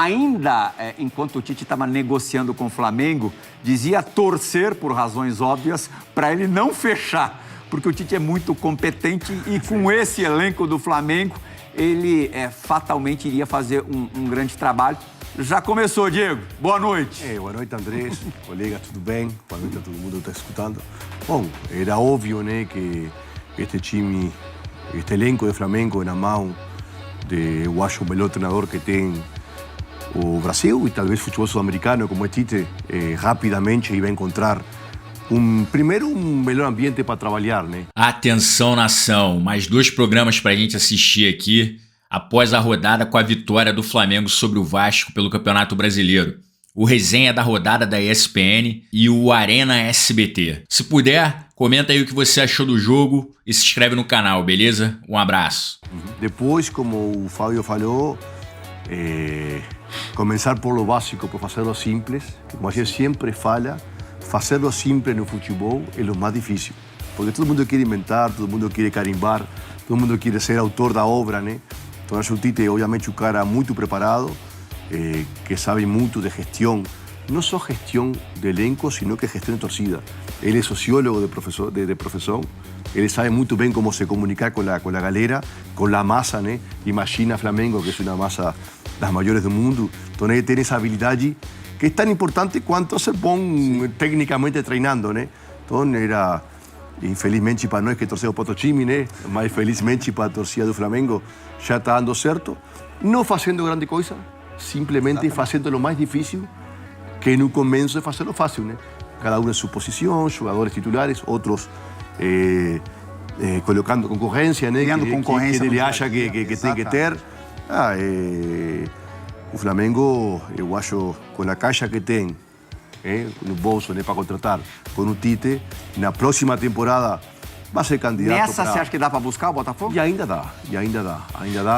ainda, enquanto o Tite estava negociando com o Flamengo, dizia torcer, por razões óbvias, para ele não fechar, porque o Tite é muito competente e com esse elenco do Flamengo, ele fatalmente iria fazer um grande trabalho. Já começou, Diego. Boa noite. Boa noite, Andrés. Colega, tudo bem? Boa noite a todo mundo que está escutando. Bom, era óbvio, né, que este time, este elenco de Flamengo na mão de, eu acho, o melhor treinador que tem o Brasil e talvez o futebol sul-americano, como é Tite, rapidamente ia encontrar primeiro um melhor ambiente para trabalhar, né? Atenção, nação, mais 2 programas para a gente assistir aqui após a rodada com a vitória do Flamengo sobre o Vasco pelo Campeonato Brasileiro. O resenha da rodada da ESPN e o Arena SBT. Se puder, comenta aí o que você achou do jogo e se inscreve no canal, beleza? Um abraço. Depois, como o Fábio falou, começar por lo básico, por fazer o simples. Como a gente sempre fala, fazer o simples no futebol é o mais difícil. Porque todo mundo quer inventar, todo mundo quer carimbar, todo mundo quer ser autor da obra, né? Então, o Tite, obviamente, um cara muito preparado, que sabe muito de gestão, não só gestão de elenco, sino que gestão de torcida. Ele é sociólogo de profissão, ele sabe muito bem como se comunicar com a galera, com a massa, né? Imagina Flamengo, que é uma massa das maiores do mundo, então ele tem essa habilidade que é tão importante quanto ser bom tecnicamente treinando, né? Então, era, infelizmente para nós que torcemos para o time, né? Mas felizmente para a torcida do Flamengo, já está dando certo. Não fazendo grande coisa, simplesmente fazendo o mais difícil, que no começo é fazer o fácil, né? Cada um em sua posição, jogadores titulares, outros colocando concorrência, né? Que ele acha que tem que ter. O Flamengo, eu acho, com a caixa que tem no bolso, né, para contratar, com o Tite, na próxima temporada vai ser candidato. Nessa você acha que dá para buscar o Botafogo? E ainda dá.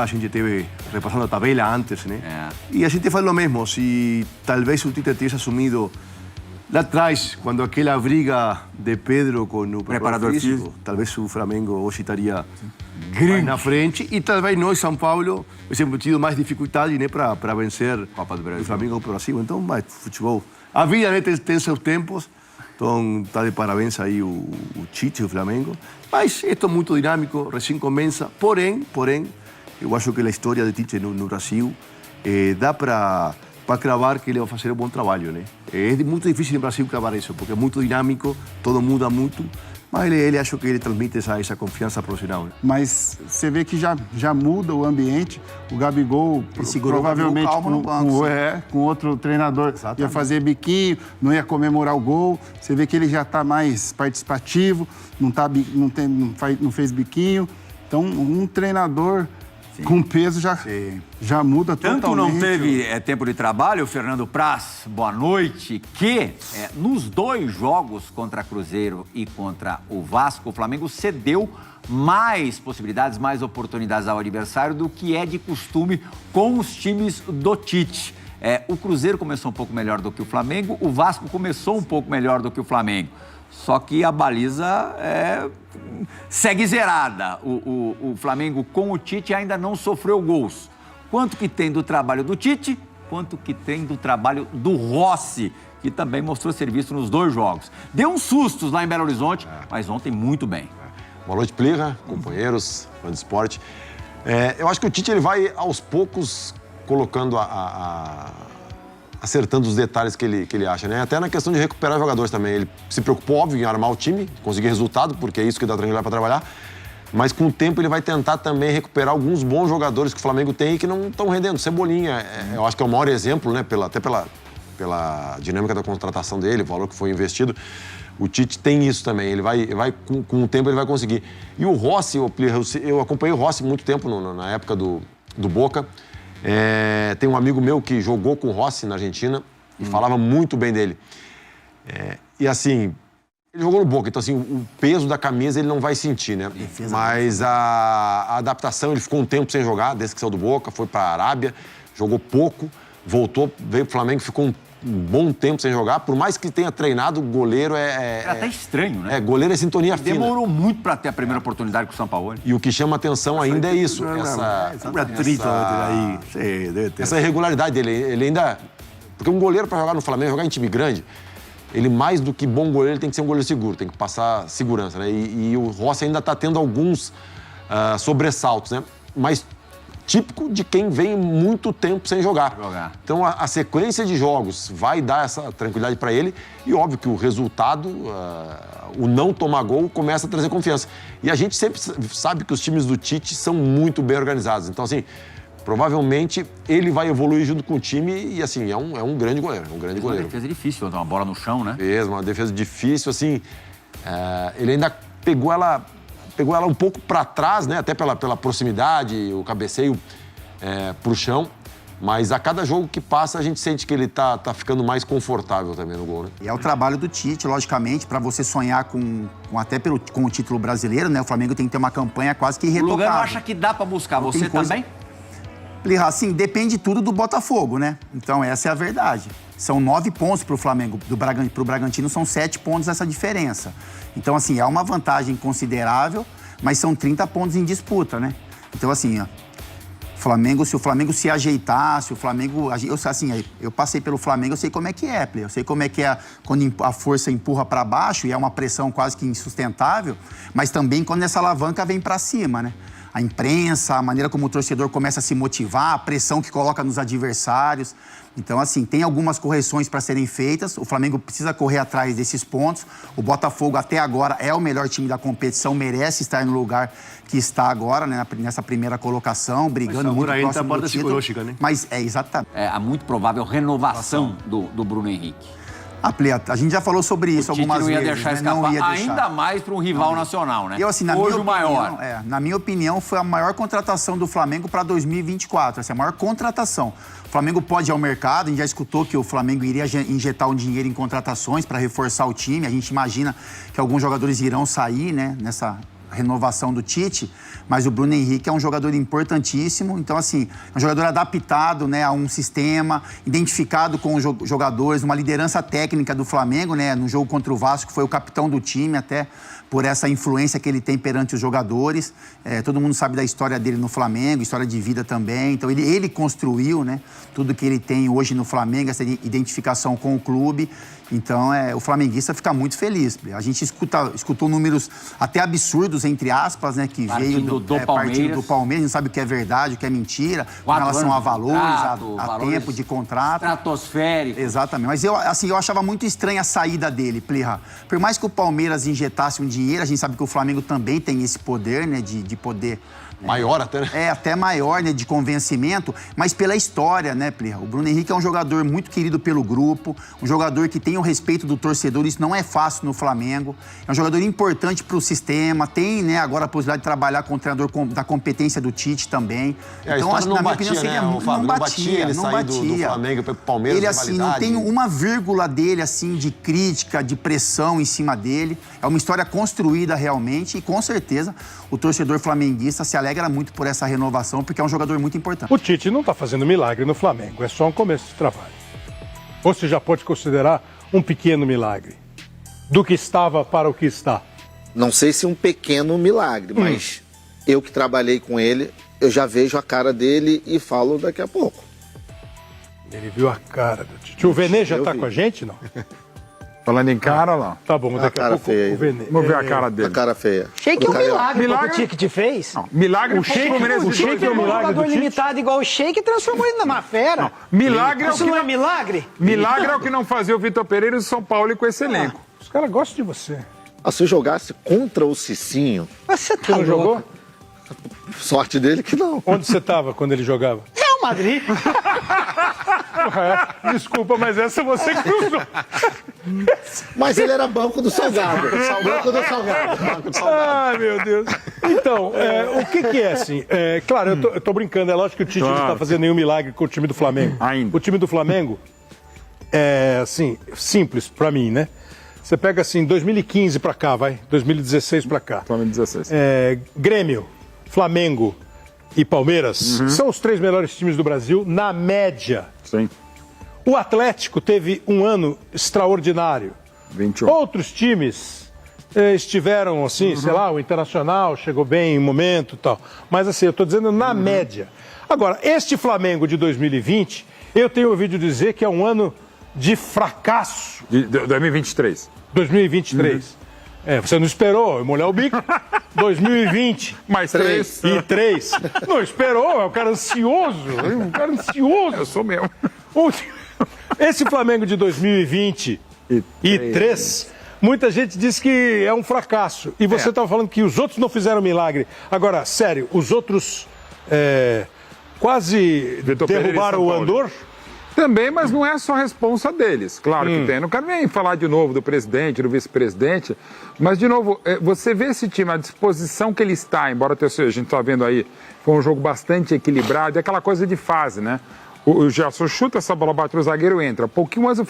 A gente teve repassando a tabela antes, né? E a gente fala o mesmo, se talvez o Tite tivesse assumido lá atrás, quando aquela briga de Pedro com o preparador físico, talvez o Flamengo hoje estaria mais na frente e talvez nós, São Paulo, temos tido mais dificuldade, né, para vencer o Flamengo para o Brasil. Então, mas futebol, a vida, né, tem seus tempos. Então, está de parabéns aí o Tite, o Flamengo. Mas isto é muito dinâmico, recém começa. Porém, eu acho que a história de Tite no Brasil dá para cravar que ele vai fazer um bom trabalho, né? É muito difícil no Brasil cravar isso, porque é muito dinâmico, todo muda muito. Mas ele acho que ele transmite essa confiança profissional, né? Mas você vê que já muda o ambiente. O Gabigol provavelmente com outro treinador ia fazer biquinho, não ia comemorar o gol. Você vê que ele já está mais participativo, não fez biquinho. Então, um treinador com peso já muda totalmente. Tanto não teve tempo de trabalho, Fernando Praz, boa noite, que nos 2 jogos contra Cruzeiro e contra o Vasco, o Flamengo cedeu mais possibilidades, mais oportunidades ao adversário do que é de costume com os times do Tite. O Cruzeiro começou um pouco melhor do que o Flamengo, o Vasco começou um pouco melhor do que o Flamengo. Só que a baliza segue zerada. O Flamengo com o Tite ainda não sofreu gols. Quanto que tem do trabalho do Tite, quanto que tem do trabalho do Rossi, que também mostrou serviço nos 2 jogos. Deu uns sustos lá em Belo Horizonte, mas ontem muito bem. Boa noite, Plirra, companheiros, fã de esporte. Eu acho que o Tite ele vai, aos poucos, colocando acertando os detalhes que ele acha, né? Até na questão de recuperar jogadores também. Ele se preocupou, óbvio, em armar o time, conseguir resultado, porque é isso que dá tranquilidade para trabalhar. Mas com o tempo ele vai tentar também recuperar alguns bons jogadores que o Flamengo tem e que não estão rendendo. Cebolinha, eu acho que é o maior exemplo, né? Até pela dinâmica da contratação dele, o valor que foi investido. O Tite tem isso também. Ele vai com o tempo ele vai conseguir. E o Rossi, eu acompanhei o Rossi muito tempo na época do Boca. Tem um amigo meu que jogou com o Rossi na Argentina e falava muito bem dele. E assim, ele jogou no Boca, então assim, o peso da camisa ele não vai sentir, né? Mas a adaptação, ele ficou um tempo sem jogar, desde que saiu do Boca, foi para a Arábia, jogou pouco, voltou, veio pro Flamengo, ficou um bom tempo sem jogar. Por mais que tenha treinado, o goleiro é até estranho, né? Goleiro é sintonia fina. Demorou muito para ter a primeira oportunidade com o Sampaoli. E o que chama atenção ainda é isso. Essa irregularidade dele. Ele ainda... Porque um goleiro, para jogar no Flamengo, jogar em time grande, ele, mais do que bom goleiro, ele tem que ser um goleiro seguro, tem que passar segurança, né? E o Rossi ainda está tendo alguns sobressaltos, né? Mas típico de quem vem muito tempo sem jogar. Então, a sequência de jogos vai dar essa tranquilidade para ele e, óbvio, que o resultado, o não tomar gol, começa a trazer confiança. E a gente sempre sabe que os times do Tite são muito bem organizados. Então, assim, provavelmente ele vai evoluir junto com o time e, assim, é um grande goleiro. Uma defesa difícil, uma bola no chão, né? Mesmo, uma defesa difícil, assim. Ele ainda pegou ela um pouco para trás, né? Até pela proximidade, o cabeceio pro chão. Mas a cada jogo que passa, a gente sente que ele tá ficando mais confortável também no gol, né? E é o trabalho do Tite, logicamente, para você sonhar com o título brasileiro, né? O Flamengo tem que ter uma campanha quase que irretocável. O Lugano acha que dá para buscar, você também? Assim, depende tudo do Botafogo, né? Então, essa é a verdade. São 9 pontos para o Flamengo, para o Bragantino são 7 pontos essa diferença. Então, assim, é uma vantagem considerável, mas são 30 pontos em disputa, né? Então, assim, se o Flamengo se ajeitar, se o Flamengo... Eu passei pelo Flamengo, eu sei como é que é, eu sei como é que é quando a força empurra para baixo e é uma pressão quase que insustentável, mas também quando essa alavanca vem para cima, né? A imprensa, a maneira como o torcedor começa a se motivar, a pressão que coloca nos adversários. Então, assim, tem algumas correções para serem feitas. O Flamengo precisa correr atrás desses pontos. O Botafogo, até agora, é o melhor time da competição, merece estar no lugar que está agora, né, nessa primeira colocação, brigando muito próximo do título. Né? Mas é exatamente. É a muito provável renovação do Bruno Henrique. A gente já falou sobre isso algumas vezes. Não ia deixar escapar, ainda mais para um rival nacional, né? Assim, hoje o maior. Na minha opinião, foi a maior contratação do Flamengo para 2024. Essa é a maior contratação. O Flamengo pode ir ao mercado, a gente já escutou que o Flamengo iria injetar um dinheiro em contratações para reforçar o time. A gente imagina que alguns jogadores irão sair, né, nessa renovação do Tite, mas o Bruno Henrique é um jogador importantíssimo, então assim, é um jogador adaptado, né, a um sistema, identificado com os jogadores, uma liderança técnica do Flamengo, né, no jogo contra o Vasco, foi o capitão do time, até por essa influência que ele tem perante os jogadores. Todo mundo sabe da história dele no Flamengo, história de vida também, então ele construiu, né, tudo que ele tem hoje no Flamengo, essa identificação com o clube. Então, o flamenguista fica muito feliz. A gente escutou números até absurdos, entre aspas, né? Que veio do Palmeiras, não sabe o que é verdade, o que é mentira, com relação a valores, a tempo de contrato. Estratosférico. Exatamente. Mas eu achava muito estranha a saída dele, Plirra. Por mais que o Palmeiras injetasse um dinheiro, a gente sabe que o Flamengo também tem esse poder, né? De poder... Maior até, né? Até maior, né, de convencimento, mas pela história, né, Plirra? O Bruno Henrique é um jogador muito querido pelo grupo, um jogador que tem o respeito do torcedor, isso não é fácil no Flamengo, é um jogador importante para o sistema, tem, né, agora a possibilidade de trabalhar com o treinador da competência do Tite também. Então, acho que na minha opinião, seria... Não batia ele sair do Flamengo para o Palmeiras. Ele, assim, não tem uma vírgula dele, assim, de crítica, de pressão em cima dele. É uma história construída realmente e, com certeza, o torcedor flamenguista se alegra muito por essa renovação, porque é um jogador muito importante. O Tite não está fazendo milagre no Flamengo, é só um começo de trabalho. Ou você já pode considerar um pequeno milagre do que estava para o que está? Não sei se um pequeno milagre, mas eu que trabalhei com ele, eu já vejo a cara dele e falo daqui a pouco. Ele viu a cara do Tite. O Venê já está com a gente, não? Falando em cara, lá. Tá bom, daqui a pouco feia, o Venê. Vamos ver a cara dele. A cara feia. Sheik é um milagre que o Tite fez. Não, milagre o Sheik é um milagre jogador limitado igual o Sheik transformou ele numa fera. Não, milagre é o que não é milagre? Milagre é o que não fazia o Vitor Pereira e o São Paulo com esse elenco. Os caras gostam de você. Se eu jogasse contra o Cicinho... Você tá louco. Jogou? Sorte dele que não. Onde você estava quando ele jogava? Real Madrid. Desculpa, mas essa você que usou. Mas ele era banco do Salgado. Banco do Salgado. Ai, meu Deus. Então, o que é assim? Claro, eu tô brincando. É lógico que o Tite não está fazendo nenhum milagre com o time do Flamengo. Ainda. O time do Flamengo é, assim, simples pra mim, né? Você pega assim, 2015 pra cá, vai. 2016 pra cá. Flamengo 16. Grêmio, Flamengo, e Palmeiras são os 3 melhores times do Brasil na média. Sim. O Atlético teve um ano extraordinário. 21. Outros times estiveram assim, sei lá, o Internacional chegou bem em um momento e tal. Mas assim, eu estou dizendo na média. Agora, este Flamengo de 2020, eu tenho ouvido dizer que é um ano de fracasso. De 2023. 2023. Você não esperou, eu molhar o bico. 2020. Mais 3. E 3. Não esperou, é um cara ansioso. Eu sou mesmo. Esse Flamengo de 2023, muita gente diz que é um fracasso. E você estava falando que os outros não fizeram milagre. Agora, sério, os outros quase derrubaram o Andor? Também, mas não é só responsa deles. Claro que tem. Não quero nem falar de novo do presidente, do vice-presidente, mas, de novo, você vê esse time, a disposição que ele está, embora a gente está vendo aí, foi um jogo bastante equilibrado, é aquela coisa de fase, né? O Gerson chuta essa bola, bate no zagueiro, entra. Pouquinho antes o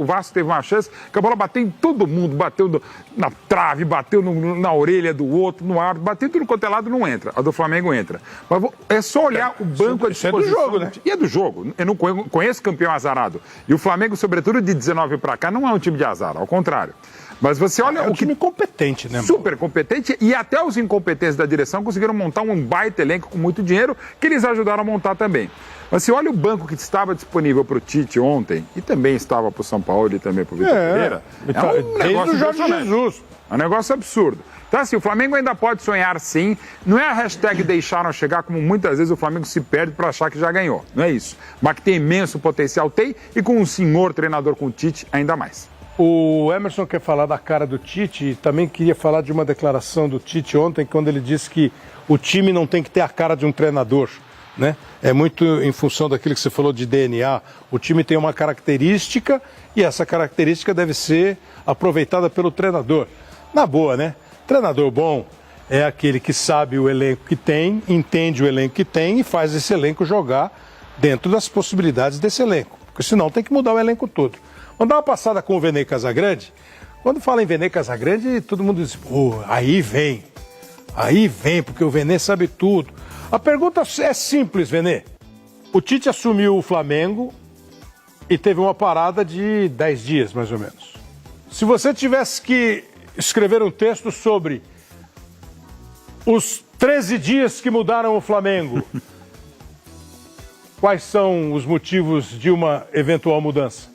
Vasco teve uma chance que a bola bateu em todo mundo, bateu na trave, bateu na orelha do outro, no árbitro, bateu em tudo quanto é lado, não entra. A do Flamengo entra. Mas é só olhar o banco à disposição. Isso é do jogo, né? E é do jogo. Eu não conheço campeão azarado. E o Flamengo, sobretudo de 19 para cá, não é um time de azar, ao contrário. Mas você olha um time competente, né? Super competente, e até os incompetentes da direção conseguiram montar um baita elenco com muito dinheiro que eles ajudaram a montar também. Mas se olha o banco que estava disponível para o Tite ontem, e também estava para o São Paulo e também para o Vitor Pereira, é um negócio Jorge Jesus. É um negócio absurdo. Então, assim, o Flamengo ainda pode sonhar sim. Não é a hashtag deixaram chegar, como muitas vezes o Flamengo se perde para achar que já ganhou. Não é isso. Mas que tem imenso potencial, tem, e com um senhor treinador com o Tite, ainda mais. O Emerson quer falar da cara do Tite e também queria falar de uma declaração do Tite ontem, quando ele disse que o time não tem que ter a cara de um treinador, né? É muito em função daquilo que você falou de DNA. O time tem uma característica e essa característica deve ser aproveitada pelo treinador. Na boa, né? Treinador bom é aquele que sabe o elenco que tem, entende o elenco que tem e faz esse elenco jogar dentro das possibilidades desse elenco. Porque senão tem que mudar o elenco todo. Vamos dar uma passada com o Vene Casagrande. Quando fala em Vene Casagrande, todo mundo diz, pô, aí vem, porque o Vene sabe tudo. A pergunta é simples, Vene. O Tite assumiu o Flamengo e teve uma parada de 10 dias, mais ou menos. Se você tivesse que escrever um texto sobre os 13 dias que mudaram o Flamengo, quais são os motivos de uma eventual mudança?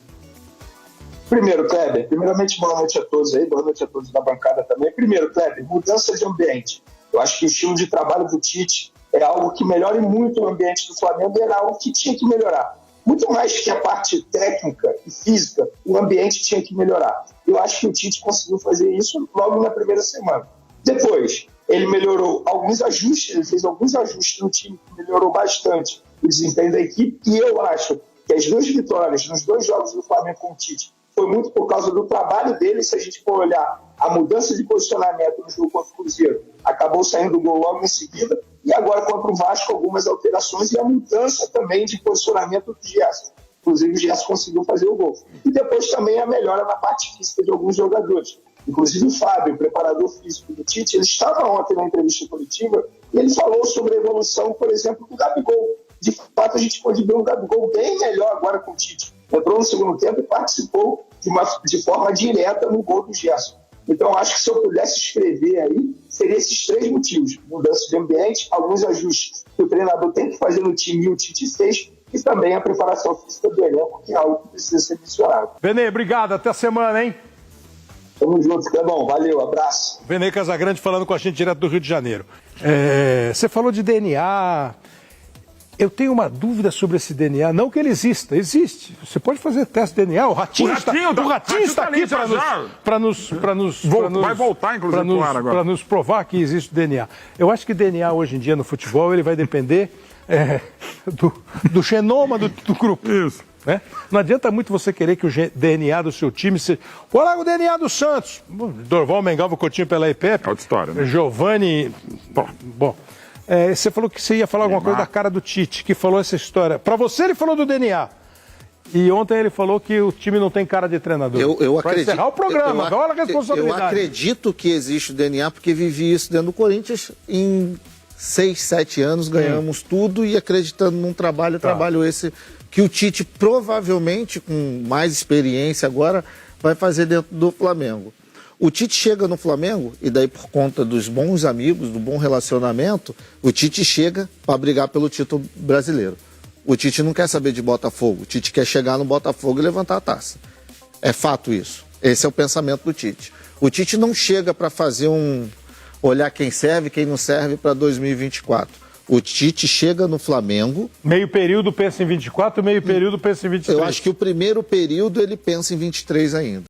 Primeiro, Kleber, primeiramente, boa noite a todos aí, boa noite a todos da bancada também. Primeiro, Kleber, mudança de ambiente. Eu acho que o estilo de trabalho do Tite é algo que melhora muito o ambiente do Flamengo e era algo que tinha que melhorar. Muito mais que a parte técnica e física, o ambiente tinha que melhorar. Eu acho que o Tite conseguiu fazer isso logo na primeira semana. Depois, ele melhorou alguns ajustes, ele fez alguns ajustes no time que melhorou bastante o desempenho da equipe, e eu acho que as 2 vitórias nos 2 jogos do Flamengo com o Tite foi muito por causa do trabalho dele. Se a gente for olhar a mudança de posicionamento no jogo contra o Cruzeiro, acabou saindo o gol logo em seguida, e agora contra o Vasco algumas alterações e a mudança também de posicionamento do Gerson. Inclusive o Gerson conseguiu fazer o gol. E depois também a melhora na parte física de alguns jogadores. Inclusive o Fábio, o preparador físico do Tite, ele estava ontem na entrevista coletiva e ele falou sobre a evolução, por exemplo, do Gabigol. De fato, a gente pode ver um Gabigol bem melhor agora com o Tite. Entrou no segundo tempo e participou de forma direta no gol do Gerson. Então, acho que se eu pudesse escrever aí, seria esses 3 motivos. Mudança de ambiente, alguns ajustes que o treinador tem que fazer no time e o Tite fez, e também a preparação física do elenco, que é algo que precisa ser mencionado. Vene, obrigado. Até a semana, hein? Tamo junto, Clebão. Valeu, abraço. Vene Casagrande falando com a gente direto do Rio de Janeiro. Você falou de DNA. Eu tenho uma dúvida sobre esse DNA. Não que ele exista, existe. Você pode fazer teste de DNA. O Ratinho está aqui para nos vai voltar, inclusive, para nos provar que existe o DNA. Eu acho que DNA hoje em dia no futebol ele vai depender do genoma do grupo. Isso. Né? Não adianta muito você querer que o DNA do seu time seja... Olha o DNA do Santos. Dorval, Mengalvo, Coutinho, Pelé e Pepe. Outra história, né? Giovani... Bom. Você falou que você ia falar alguma coisa da cara do Tite, que falou essa história. Para você, ele falou do DNA. E ontem ele falou que o time não tem cara de treinador. Eu acredito. Para encerrar o programa, olha a responsabilidade. Eu acredito que existe o DNA, porque vivi isso dentro do Corinthians em 6, 7 anos, ganhamos tudo e acreditando num trabalho esse que o Tite provavelmente, com mais experiência agora, vai fazer dentro do Flamengo. O Tite chega no Flamengo e daí por conta dos bons amigos, do bom relacionamento, o Tite chega para brigar pelo título brasileiro. O Tite não quer saber de Botafogo, o Tite quer chegar no Botafogo e levantar a taça. É fato isso. Esse é o pensamento do Tite. O Tite não chega para fazer olhar quem serve, quem não serve para 2024. O Tite chega no Flamengo... Meio período pensa em 24, meio período pensa em 23. Eu acho que o primeiro período ele pensa em 23 ainda.